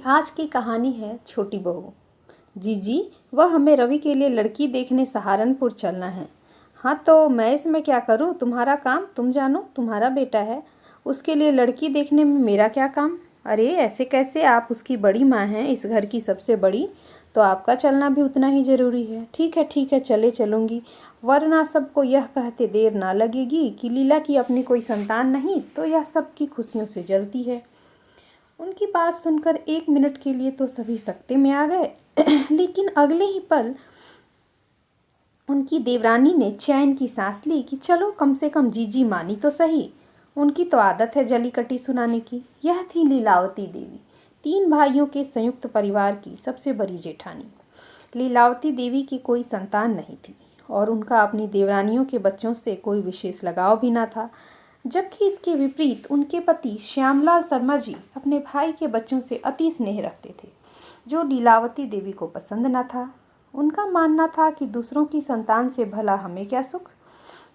आज की कहानी है छोटी बहू। जीजी, वह हमें रवि के लिए लड़की देखने सहारनपुर चलना है। हाँ तो मैं इसमें क्या करूँ? तुम्हारा काम तुम जानो, तुम्हारा बेटा है, उसके लिए लड़की देखने में मेरा क्या काम? अरे ऐसे कैसे? आप उसकी बड़ी माँ हैं, इस घर की सबसे बड़ी, तो आपका चलना भी उतना ही ज़रूरी है। ठीक है, चलूँगी, वरना सबको यह कहते देर ना लगेगी कि लीला की अपनी कोई संतान नहीं तो यह सबकी खुशियों से जलती है। उनकी बात सुनकर 1 मिनट के लिए तो सभी सकते में आ गए लेकिन अगले ही पल उनकी देवरानी ने चैन की सांस ली कि चलो कम से कम जीजी मानी तो सही। उनकी तो आदत है जली कटी सुनाने की। यह थी लीलावती देवी, 3 भाइयों के संयुक्त परिवार की सबसे बड़ी जेठानी। लीलावती देवी की कोई संतान नहीं थी और उनका अपनी देवरानियों के बच्चों से कोई विशेष लगाव भी न था, जबकि इसके विपरीत उनके पति श्यामलाल शर्मा जी अपने भाई के बच्चों से अति स्नेह रखते थे, जो लीलावती देवी को पसंद न था। उनका मानना था कि दूसरों की संतान से भला हमें क्या सुख।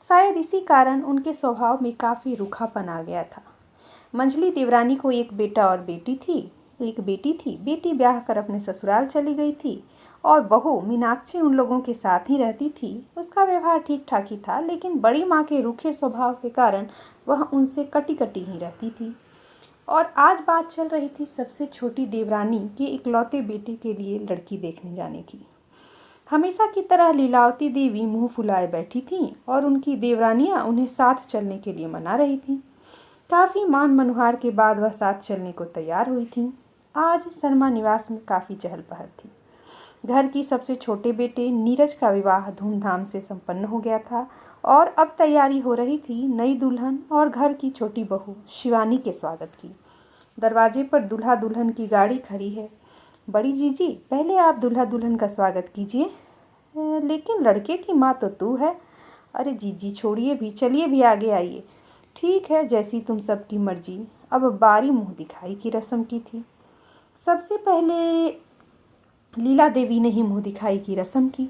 शायद इसी कारण उनके स्वभाव में काफ़ी रूखापन आ गया था। मंझली देवरानी को एक बेटा और बेटी थी। एक बेटी थी, बेटी ब्याह कर अपने ससुराल चली गई थी और बहू मीनाक्षी उन लोगों के साथ ही रहती थी। उसका व्यवहार ठीक ठाक ही था, लेकिन बड़ी माँ के रूखे स्वभाव के कारण वह उनसे कटी कटी ही रहती थी। और आज बात चल रही थी सबसे छोटी देवरानी के इकलौते बेटे के लिए लड़की देखने जाने की। हमेशा की तरह लीलावती देवी मुंह फुलाए बैठी थीं और उनकी देवरानियां उन्हें साथ चलने के लिए मना रही थीं। काफ़ी मान मनुहार के बाद वह साथ चलने को तैयार हुई थीं। आज शर्मा निवास में काफ़ी चहल पहल थी। घर की सबसे छोटे बेटे नीरज का विवाह धूमधाम से संपन्न हो गया था और अब तैयारी हो रही थी नई दुल्हन और घर की छोटी बहू शिवानी के स्वागत की। दरवाजे पर दूल्हा दुल्हन की गाड़ी खड़ी है। बड़ी जीजी, पहले आप दूल्हा दुल्हन का स्वागत कीजिए। लेकिन लड़के की माँ तो तू है। अरे जीजी छोड़िए भी, चलिए भी आगे आइए। ठीक है, जैसी तुम सबकी मर्जी। अब बारी मुँह दिखाई की रस्म की थी। सबसे पहले लीला देवी ने ही मुँह दिखाई की रस्म की।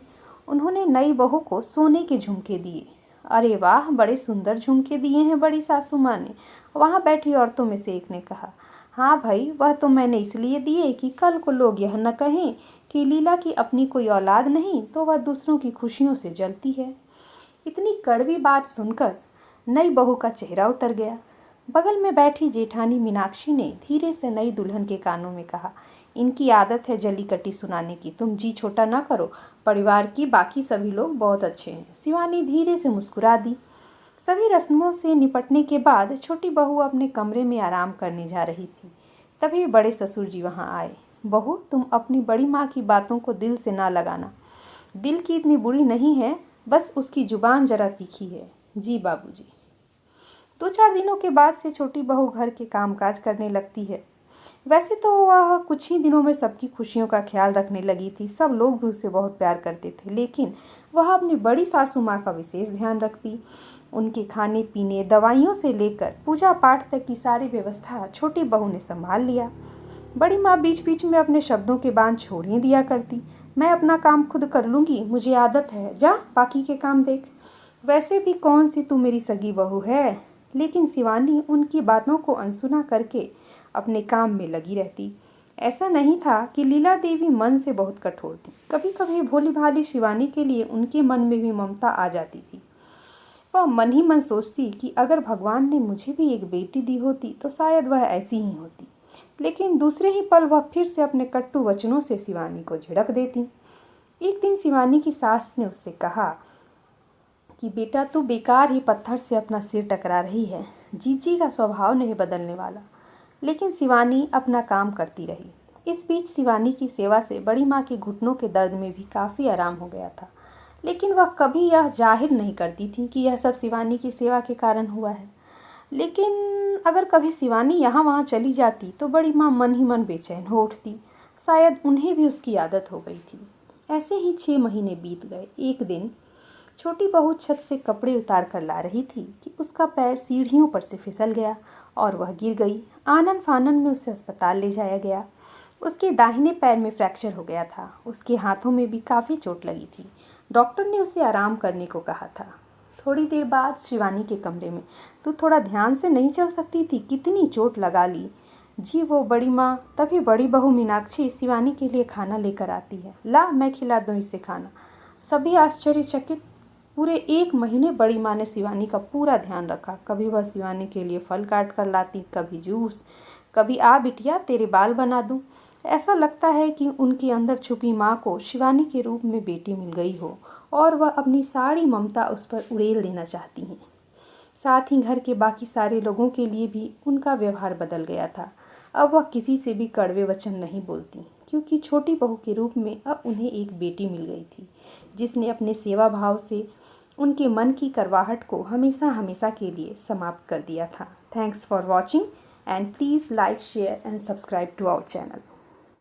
उन्होंने नई बहू को सोने के झुमके दिए। अरे वाह, बड़े सुंदर झुमके दिए हैं बड़ी सासू माँ ने, वहाँ बैठी औरतों में से एक ने कहा। हाँ भाई, वह तो मैंने इसलिए दिए कि कल को लोग यह न कहें कि लीला की अपनी कोई औलाद नहीं तो वह दूसरों की खुशियों से जलती है। इतनी कड़वी बात सुनकर नई बहू का चेहरा उतर गया। बगल में बैठी जेठानी मीनाक्षी ने धीरे से नई दुल्हन के कानों में कहा, इनकी आदत है जली कटी सुनाने की, तुम जी छोटा ना करो। परिवार की बाकी सभी लोग बहुत अच्छे हैं। शिवानी धीरे से मुस्कुरा दी। सभी रस्मों से निपटने के बाद छोटी बहू अपने कमरे में आराम करने जा रही थी। तभी बड़े ससुर जी वहाँ आए। बहू, तुम अपनी बड़ी माँ की बातों को दिल से ना लगाना। दिल की इतनी बुरी नहीं है, बस उसकी जुबान जरा तीखी है। जी बाबूजी। 2-4 दिनों के बाद से छोटी बहू घर के कामकाज करने लगती है। वैसे तो वह कुछ ही दिनों में सबकी खुशियों का ख्याल रखने लगी थी। सब लोग भी उसे बहुत प्यार करते थे, लेकिन वह अपनी बड़ी सासू माँ का विशेष ध्यान रखती। उनके खाने पीने, दवाइयों से लेकर पूजा पाठ तक की सारी व्यवस्था छोटी बहू ने संभाल लिया। बड़ी माँ बीच बीच में अपने शब्दों के बांध छोड़ ही दिया करती। मैं अपना काम खुद कर लूँगी, मुझे आदत है, जा बाकी के काम देख। वैसे भी कौन सी तू मेरी सगी बहू है। लेकिन शिवानी उनकी बातों को अनसुना करके अपने काम में लगी रहती। ऐसा नहीं था कि लीला देवी मन से बहुत कठोर थी। कभी कभी भोली भाली शिवानी के लिए उनके मन में भी ममता आ जाती थी। वह मन ही मन सोचती कि अगर भगवान ने मुझे भी एक बेटी दी होती तो शायद वह ऐसी ही होती। लेकिन दूसरे ही पल वह फिर से अपने कट्टू वचनों से शिवानी को झिड़क देती। एक दिन शिवानी की सास ने उससे कहा कि बेटा, तू बेकार ही पत्थर से अपना सिर टकरा रही है। जीजी का स्वभाव नहीं बदलने वाला। लेकिन शिवानी अपना काम करती रही। इस बीच शिवानी की सेवा से बड़ी माँ के घुटनों के दर्द में भी काफ़ी आराम हो गया था। लेकिन वह कभी यह जाहिर नहीं करती थी कि यह सब शिवानी की सेवा के कारण हुआ है। लेकिन अगर कभी शिवानी यहाँ वहाँ चली जाती तो बड़ी माँ मन ही मन बेचैन हो उठती। शायद उन्हें भी उसकी आदत हो गई थी। ऐसे ही 6 महीने बीत गए। एक दिन छोटी बहू छत से कपड़े उतार कर ला रही थी कि उसका पैर सीढ़ियों पर से फिसल गया और वह गिर गई। आनन फानन में उसे अस्पताल ले जाया गया। उसके दाहिने पैर में फ्रैक्चर हो गया था। उसके हाथों में भी काफ़ी चोट लगी थी। डॉक्टर ने उसे आराम करने को कहा था। थोड़ी देर बाद शिवानी के कमरे में, तू थोड़ा ध्यान से नहीं चल सकती थी? कितनी चोट लगा ली। जी वो बड़ी माँ। तभी बड़ी बहू मीनाक्षी शिवानी के लिए खाना लेकर आती है। ला मैं खिला दूँ इसे खाना। सभी आश्चर्यचकित। पूरे 1 महीने बड़ी माँ ने शिवानी का पूरा ध्यान रखा। कभी वह शिवानी के लिए फल काट कर लाती, कभी जूस, कभी आ बिटिया तेरे बाल बना दूँ। ऐसा लगता है कि उनके अंदर छुपी माँ को शिवानी के रूप में बेटी मिल गई हो और वह अपनी सारी ममता उस पर उड़ेल देना चाहती हैं। साथ ही घर के बाकी सारे लोगों के लिए भी उनका व्यवहार बदल गया था। अब वह किसी से भी कड़वे वचन नहीं बोलती, क्योंकि छोटी बहू के रूप में अब उन्हें एक बेटी मिल गई थी, जिसने अपने सेवा भाव से उनके मन की करवाहट को हमेशा हमेशा के लिए समाप्त कर दिया था। Thanks for watching and please like, share and subscribe to our channel.